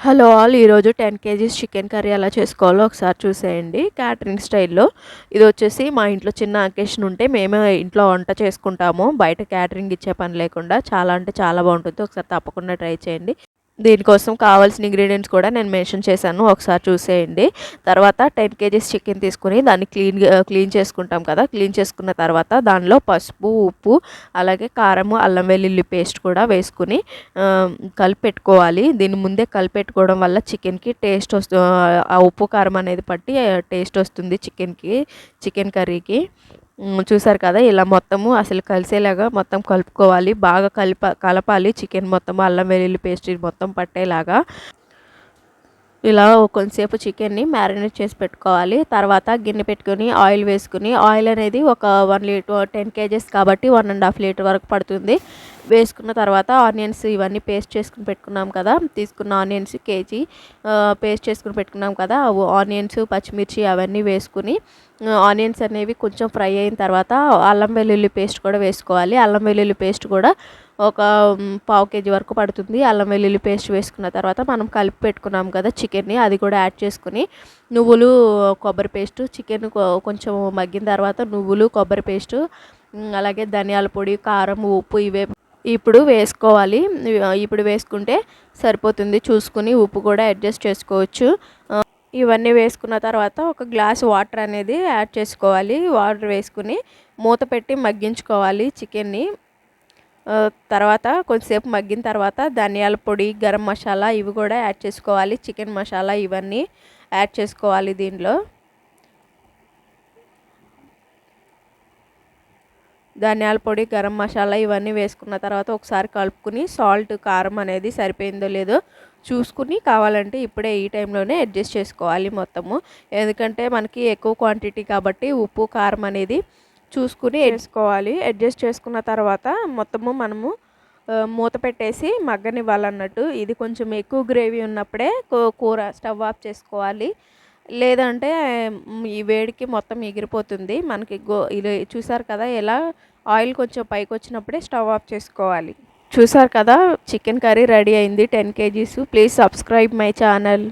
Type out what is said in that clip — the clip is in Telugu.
Hello all! ఈరోజు 10 కేజీస్ చికెన్ కర్రీ ఎలా చేసుకోవాలో ఒకసారి చూసేయండి. క్యాటరింగ్ స్టైల్‌లో. ఇదొచ్చేసి మా ఇంట్లో చిన్న అకేషన్ ఉంటే మేమే ఇంట్లో వంట చేసుకుంటాము. బయట క్యాటరింగ్ ఇచ్చే పని లేకుండా. చాలా అంటే చాలా బావుంటుంది. ఒకసారి తప్పకుండా ట్రై చేయండి. దీనికోసం కావాల్సిన ఇంగ్రీడియెంట్స్ కూడా నేను మెన్షన్ చేశాను. ఒకసారి చూసేయండి. తర్వాత 10 కేజీస్ చికెన్ తీసుకొని దాన్ని క్లీన్ చేసుకుంటాం కదా! క్లీన్ చేసుకున్న తర్వాత దానిలో పసుపు, ఉప్పు, అలాగే కారము, అల్లం వెల్లుల్లి పేస్ట్ కూడా వేసుకొని కలిపెట్టుకోవాలి. దీన్ని ముందే కలిపెట్టుకోవడం వల్ల చికెన్‌కి ఆ ఉప్పు, కారం అనేది పట్టి టేస్ట్ వస్తుంది చికెన్ కర్రీకి. చూసారు కదా! ఇలా మొత్తము అసలు కలిసేలాగా మొత్తం కలుపుకోవాలి. బాగా కలపాలి చికెన్ మొత్తం అల్లం వెల్లుల్లి పేస్ట్ మొత్తం పట్టేలాగా. ఇలా కొంతసేపు చికెన్‌ని మ్యారినేట్ చేసి పెట్టుకోవాలి. తర్వాత గిన్నె పెట్టుకొని ఆయిల్ వేసుకొని, ఆయిల్ అనేది ఒక 10 కేజెస్ కాబట్టి 1½ లీటర్ వరకు పడుతుంది. వేసుకున్న తర్వాత ఆనియన్స్ ఇవన్నీ పేస్ట్ చేసుకొని పెట్టుకున్నాం కదా! తీసుకున్న ఆనియన్స్ కేజీ పేస్ట్ చేసుకొని పెట్టుకున్నాం కదా! ఆనియన్స్, పచ్చిమిర్చి అవన్నీ వేసుకొని ఆనియన్స్ అనేవి కొంచెం ఫ్రై అయిన తర్వాత అల్లం వెల్లుల్లి పేస్ట్ కూడా వేసుకోవాలి. అల్లం వెల్లుల్లి పేస్ట్ కూడా ఒక పావు కేజీ వరకు పడుతుంది. అల్లం వెల్లుల్లి పేస్ట్ వేసుకున్న తర్వాత మనం కలిపి పెట్టుకున్నాం కదా చికెన్ని, అది కూడా యాడ్ చేసుకుని నువ్వులు, కొబ్బరి పేస్ట్ చికెన్ కొంచెం మగ్గిన తర్వాత నువ్వులు, కొబ్బరి పేస్టు, అలాగే ధనియాల పొడి, కారం, ఉప్పు ఇవే ఇప్పుడు వేసుకోవాలి. ఇప్పుడు వేసుకుంటే సరిపోతుంది. చూసుకుని ఉప్పు కూడా అడ్జస్ట్ చేసుకోవచ్చు. ఇవన్నీ వేసుకున్న తర్వాత ఒక గ్లాస్ వాటర్ అనేది యాడ్ చేసుకోవాలి. వాటర్ వేసుకుని మూత పెట్టి మగ్గించుకోవాలి చికెన్ని. తర్వాత కొంచెంసేపు మగ్గిన తర్వాత ధనియాల పొడి, గరం మసాలా ఇవి కూడా యాడ్ చేసుకోవాలి. చికెన్ మసాలా ఇవన్నీ యాడ్ చేసుకోవాలి దీనిలో. ధనియాల పొడి, గరం మసాలా ఇవన్నీ వేసుకున్న తర్వాత ఒకసారి కలుపుకుని సాల్ట్, కారం అనేది సరిపోయిందో లేదో చూసుకుని కావాలంటే ఇప్పుడే ఈ టైంలోనే అడ్జస్ట్ చేసుకోవాలి మొత్తము. ఎందుకంటే మనకి ఎక్కువ క్వాంటిటీ కాబట్టి ఉప్పు, కారం అనేది చూసుకుని వేసుకోవాలి. అడ్జస్ట్ చేసుకున్న తర్వాత మొత్తము మనము మూత పెట్టేసి మగ్గనివ్వాలన్నట్టు. ఇది కొంచెం ఎక్కువ గ్రేవీ ఉన్నప్పుడే కూర స్టవ్ ఆఫ్ చేసుకోవాలి. లేదంటే ఈ వేడికి మొత్తం ఎగిరిపోతుంది. మనకి ఇది చూసారు కదా! ఎలా ఆయిల్ కొంచెం పైకొచ్చినప్పుడే స్టవ్ ఆఫ్ చేసుకోవాలి. చూసారు కదా! చికెన్ కర్రీ రెడీ అయింది 10 kgs. Please subscribe my channel.